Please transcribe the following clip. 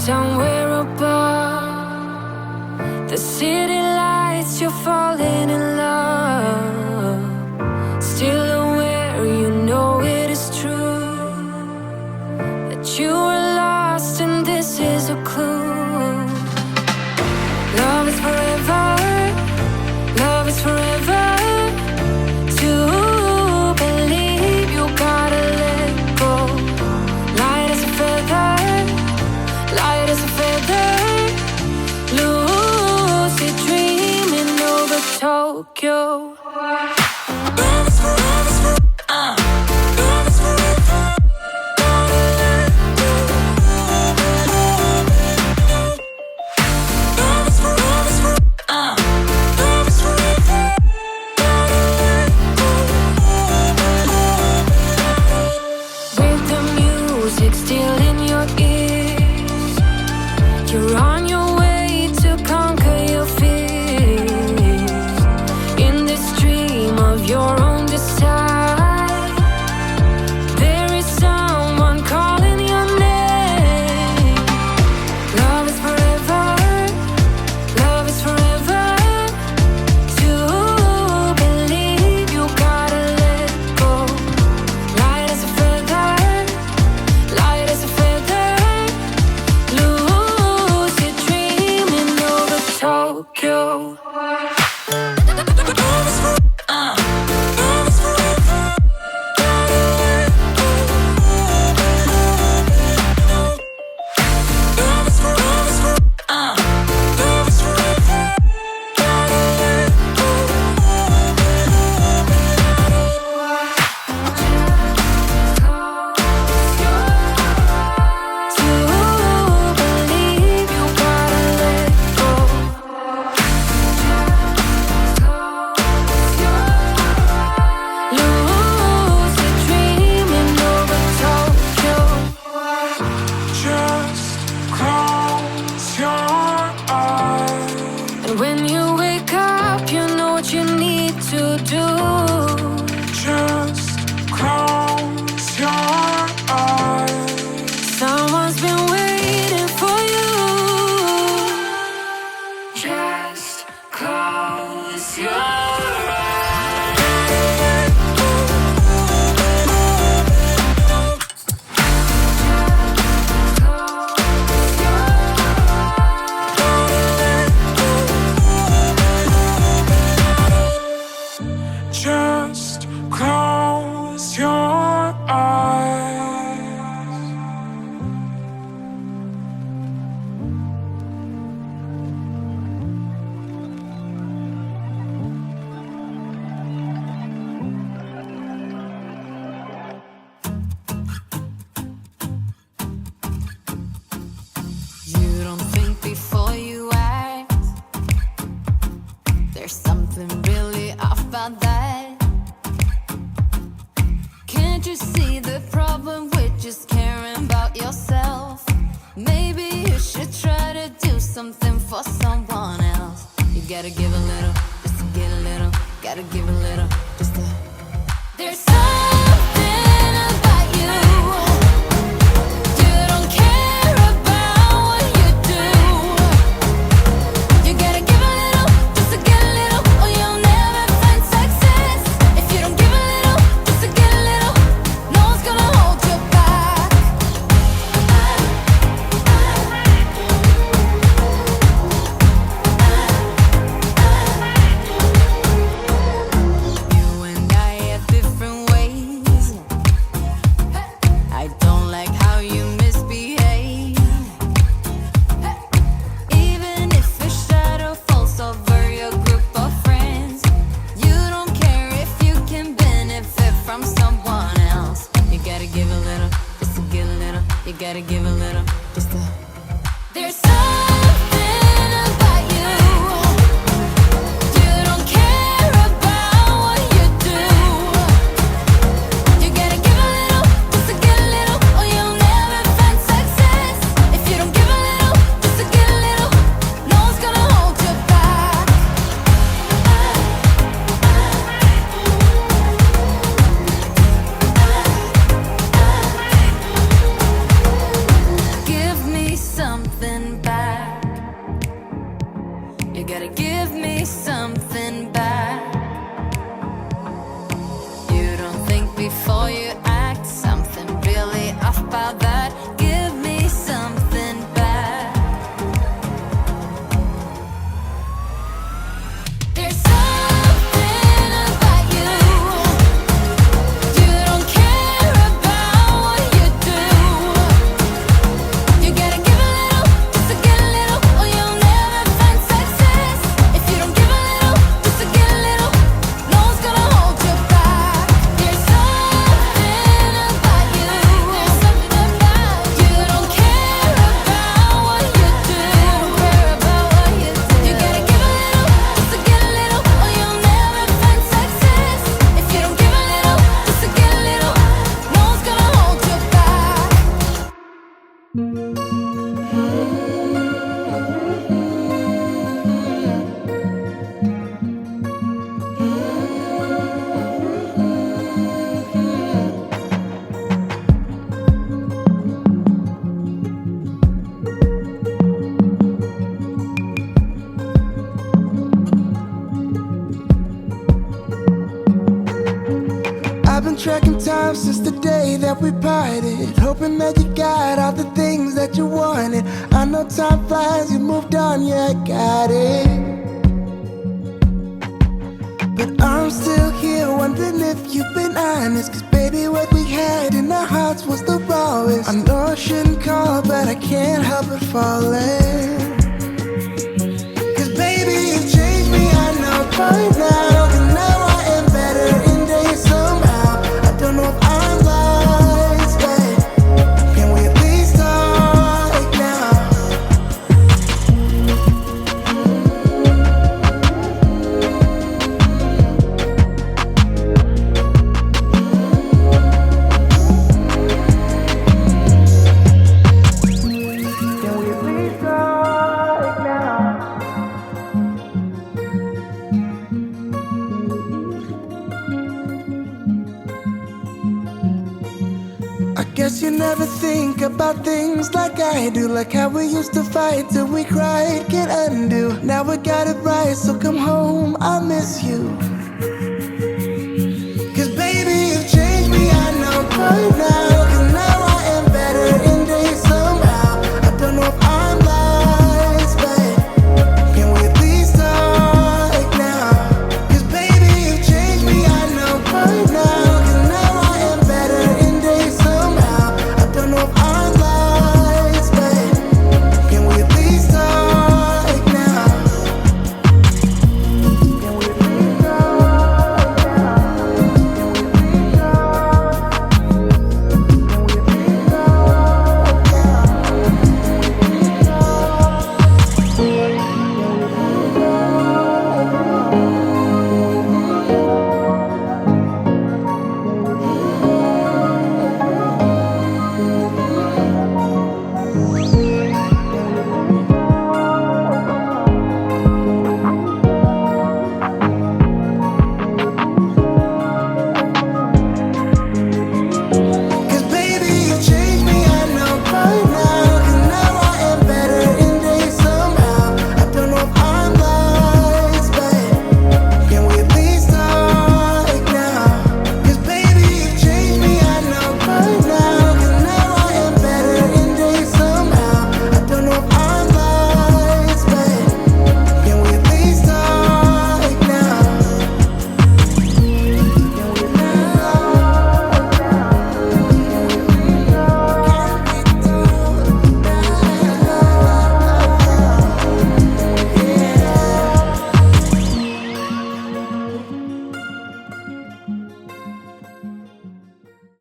somewhere above the city lights, you're falling in love. Still aware, you know it is true that you were lost and this is a clue. Love is forever, love is forever. To believe you gotta let go. Light as a feather, light as a feather. Lucid dreaming over Tokyo. Still in your ears, you're on your way to conquer your fears. In this dream of your own desire, there is someone calling your name. Love is forever, love is forever. To believe you gotta let go. Light as a feather, light as a feather. Lucid dreaming over Tokyo. When you wake up, you know what you need to do. Just close your eyes. Someone's been waiting for you. Just close your eyes. Just close your eyes. You don't think before you act. There's something really off about that. Can't you see the problem with just caring about yourself? Maybe you should try to do something for someone else. You gotta give a little, just to get a little. Gotta give a little, just to. There's something about you. You don't care about what you do. You gotta give a little, just to get a little, or you'll never find success. If you don't give a little, just to get a little, no one's gonna hold you back. You and I have different ways gotta give me something back. You don't think before you act, something really off about that. Give me something back. There's something about you. You don't care about what you do. You gotta give a little just to get a little, or you'll never find success. If you don't give a little just to get a little, no one's gonna hold you back. There's something about you. There's something about you. You don't care about what you do. Care about what you do. You gotta give a little just to get a little, or you'll never find success. If you don't give a little just to get a little, no one's gonna hold you back. I've been tracking time since the day that we parted, hoping that you got all the things that you wanted. I know time flies, you moved on, yeah, I got it. But I'm still here wondering if you've been honest, 'cause baby, what we had in our hearts was the rawest. I know I shouldn't call, but I can't help but falling. 'Cause baby, you changed me, I know by now. And now I am better in days somehow. I don't know if I'm wise, but can we at least talk now? Can we at least talk now? I guess you never think about things like I do, like how we used to fight till we cried, can't undo. Now we got it right, so come home, I miss you. 'Cause baby, you've changed me, I know by now. And